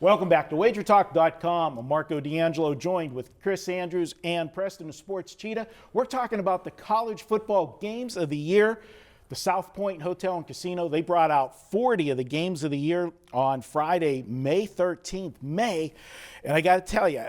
Welcome back to WagerTalk.com. I'm Marco D'Angelo, joined with Chris Andrews and Preston of Sports Cheetah. We're talking about the college football games of the year. The South Point Hotel and Casino, they brought out 40 of the games of the year on Friday, May 13th. And I got to tell you,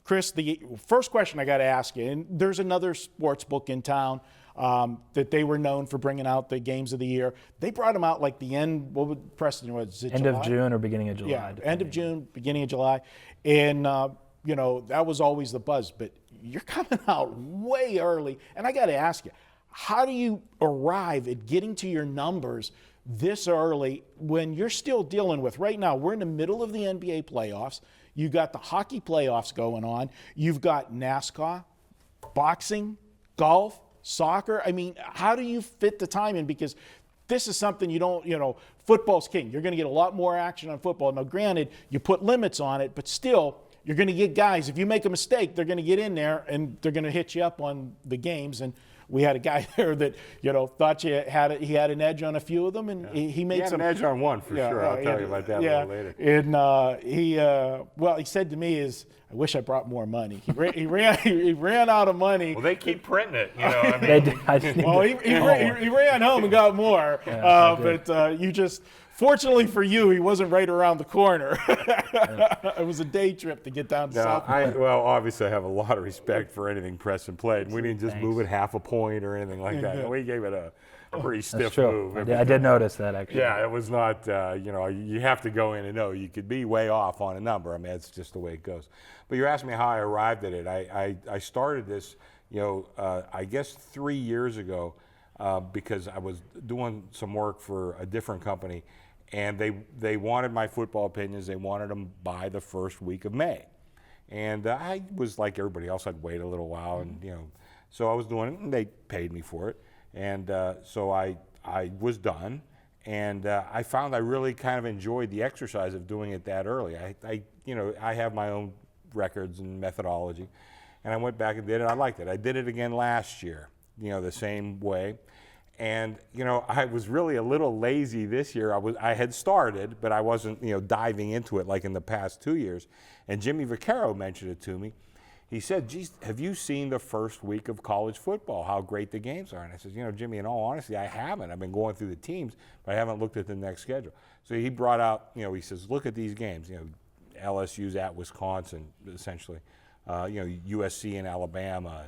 Chris, the first question I got to ask you, and there's another sports book in town that they were known for bringing out the games of the year. They brought them out like the end, what would Preston, was it End July? of June or beginning of July. Yeah, end of June, beginning of July. And, that was always the buzz. But you're coming out way early. And I got to ask you, how do you arrive at getting to your numbers this early when you're still dealing with, right now, we're in the middle of the NBA playoffs. You got the hockey playoffs going on. You've got NASCAR, boxing, golf, soccer. I mean, how do you fit the time in? Because this is something you don't, football's king. You're going to get a lot more action on football. Now, granted, you put limits on it, but still, you're going to get guys. If you make a mistake, they're going to get in there and they're going to hit you up on the games. And we had a guy there that, thought he had an edge on a few of them, and he made some. He had an edge on one for sure. I'll tell you about that a little later. And he said to me I wish I brought more money. He ran out of money. Well, they keep printing it, He ran home and got more. Fortunately for you, he wasn't right around the corner. It was a day trip to get down to South Point. Obviously I have a lot of respect for anything Preston played. We didn't just move it half a point or anything like that. We gave it a pretty stiff move. I did notice that, actually. Yeah, it was not, you have to go in and know. You could be way off on a number. I mean, that's just the way it goes. But you're asking me how I arrived at it. I started this, I guess 3 years ago because I was doing some work for a different company. And they wanted my football opinions. They wanted them by the first week of May. And I was like everybody else. I'd wait a little while. And, so I was doing it, and they paid me for it. And so I was done. And I found I really kind of enjoyed the exercise of doing it that early. I have my own records and methodology. And I went back and did it. I liked it. I did it again last year, the same way. And, I was really a little lazy this year. I had started, but I wasn't, diving into it like in the past 2 years. And Jimmy Vaccaro mentioned it to me. He said, geez, have you seen the first week of college football, how great the games are? And I said, Jimmy, in all honesty, I haven't. I've been going through the teams, but I haven't looked at the next schedule. So he brought out, he says, look at these games. LSU's at Wisconsin, essentially. USC and Alabama,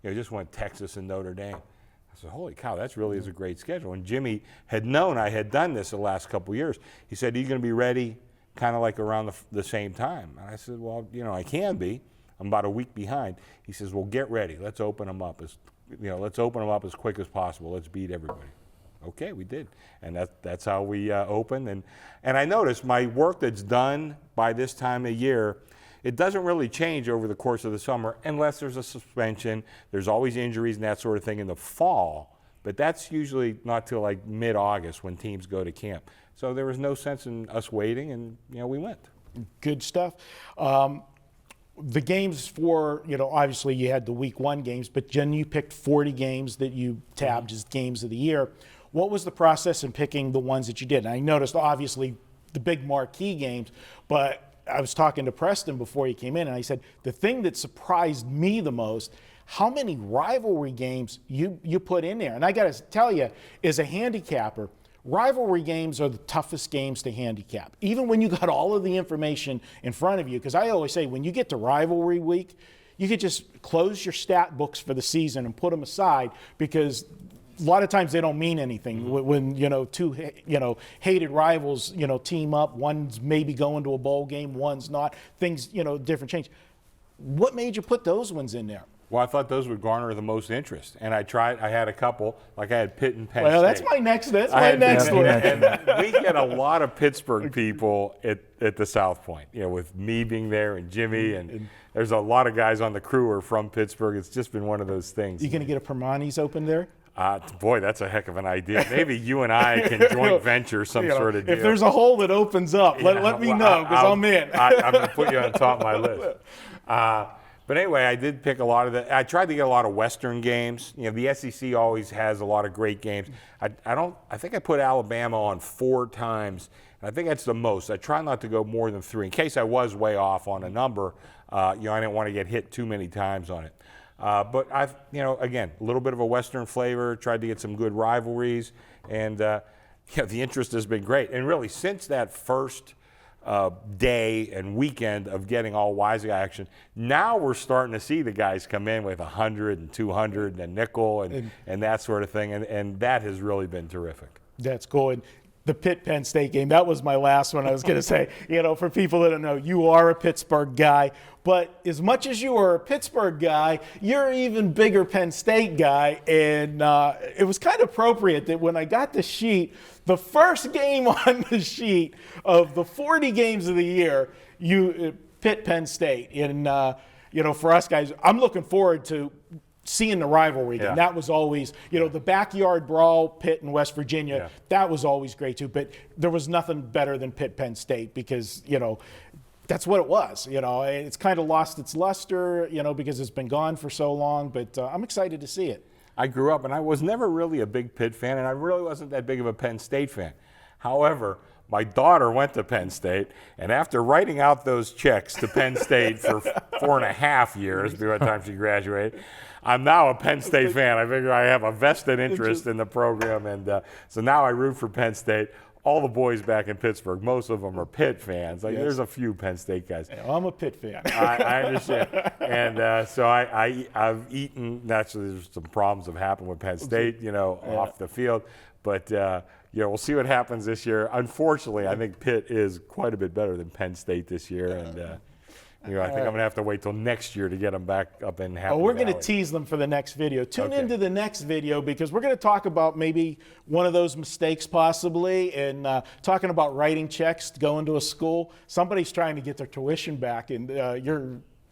and, just went Texas and Notre Dame. I said, holy cow, that really is a great schedule. And Jimmy had known I had done this the last couple of years. He said, are you going to be ready kind of like around the same time? And I said, well, I can be. I'm about a week behind. He says, well, get ready. Let's open them up as quick as possible. Let's beat everybody. Okay, we did. And that's how we opened. And I noticed my work that's done by this time of year, it doesn't really change over the course of the summer unless there's a suspension. There's always injuries and that sort of thing in the fall, but that's usually not till like mid-August when teams go to camp. So there was no sense in us waiting, and we went. Good stuff. The games for, obviously you had the week one games, but Jen, you picked 40 games that you tabbed as games of the year. What was the process in picking the ones that you did? And I noticed obviously the big marquee games, but I was talking to Preston before he came in, and I said, the thing that surprised me the most, how many rivalry games you put in there. And I got to tell you, as a handicapper, rivalry games are the toughest games to handicap, even when you got all of the information in front of you. Because I always say, when you get to rivalry week, you could just close your stat books for the season and put them aside, because a lot of times they don't mean anything when two hated rivals team up. One's maybe going to a bowl game, one's not. Things different change. What made you put those ones in there? Well, I thought those would garner the most interest, and I had a couple, like I had Pitt and Penn Well, State. that's my next one. And we get a lot of Pittsburgh people at the South Point, with me being there and Jimmy, and there's a lot of guys on the crew who are from Pittsburgh. It's just been one of those things. You going to get a Permanis open there? Boy, that's a heck of an idea. Maybe you and I can joint venture some sort of deal. If there's a hole that opens up, let me know, because I'm in. I'm going to put you on top of my list. But anyway, I did pick a lot of the. I tried to get a lot of Western games. You know, the SEC always has a lot of great games. I think I put Alabama on 4 times. And I think that's the most. I try not to go more than 3 in case I was way off on a number. I didn't want to get hit too many times on it. But I've, again, a little bit of a Western flavor. Tried to get some good rivalries, and the interest has been great. And really, since that first day and weekend of getting all Wise Guy action, now we're starting to see the guys come in with 100 and 200 and a nickel and that sort of thing, and that has really been terrific. That's cool. And the Pitt-Penn State game, that was my last one. I was going to say, for people that don't know, you are a Pittsburgh guy. But as much as you are a Pittsburgh guy, you're an even bigger Penn State guy. And it was kind of appropriate that when I got the sheet, the first game on the sheet of the 40 games of the year, Pitt-Penn State. And, for us guys, I'm looking forward to seeing the rivalry. Yeah. And that was always, the backyard brawl, Pitt and West Virginia, Yeah. that was always great too. But there was nothing better than Pitt-Penn State because, that's what it was. It's kind of lost its luster, because it's been gone for so long. But I'm excited to see it. I grew up, and I was never really a big Pitt fan, and I really wasn't that big of a Penn State fan. However, my daughter went to Penn State, and after writing out those checks to Penn State for 4.5 years, by the time she graduated, I'm now a Penn State fan. I figure I have a vested interest in the program, and so now I root for Penn State. All the boys back in Pittsburgh, most of them are Pitt fans. Like, there's a few Penn State guys. I'm a Pitt fan. I understand. And so I've eaten, naturally there's some problems have happened with Penn State, off the field. But, we'll see what happens this year. Unfortunately, I think Pitt is quite a bit better than Penn State this year. And, I think I'm going to have to wait till next year to get them back up in Happy We're going to Valley. tease them for the next video. Tune Okay. into the next video because we're going to talk about maybe one of those mistakes possibly and talking about writing checks to go into a school. Somebody's trying to get their tuition back and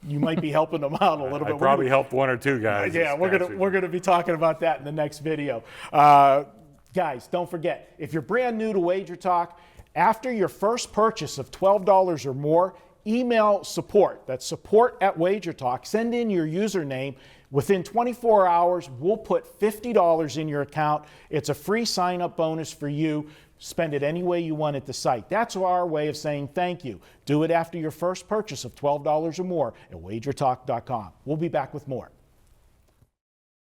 you might be helping them out a little I bit. probably helped 1 or 2 guys. Yeah, this past we're gonna be talking about that in the next video. Guys, don't forget, if you're brand new to Wager Talk, after your first purchase of $12 or more, email support. That's support@WagerTalk. Send in your username. Within 24 hours, we'll put $50 in your account. It's a free sign-up bonus for you. Spend it any way you want at the site. That's our way of saying thank you. Do it after your first purchase of $12 or more at WagerTalk.com. We'll be back with more.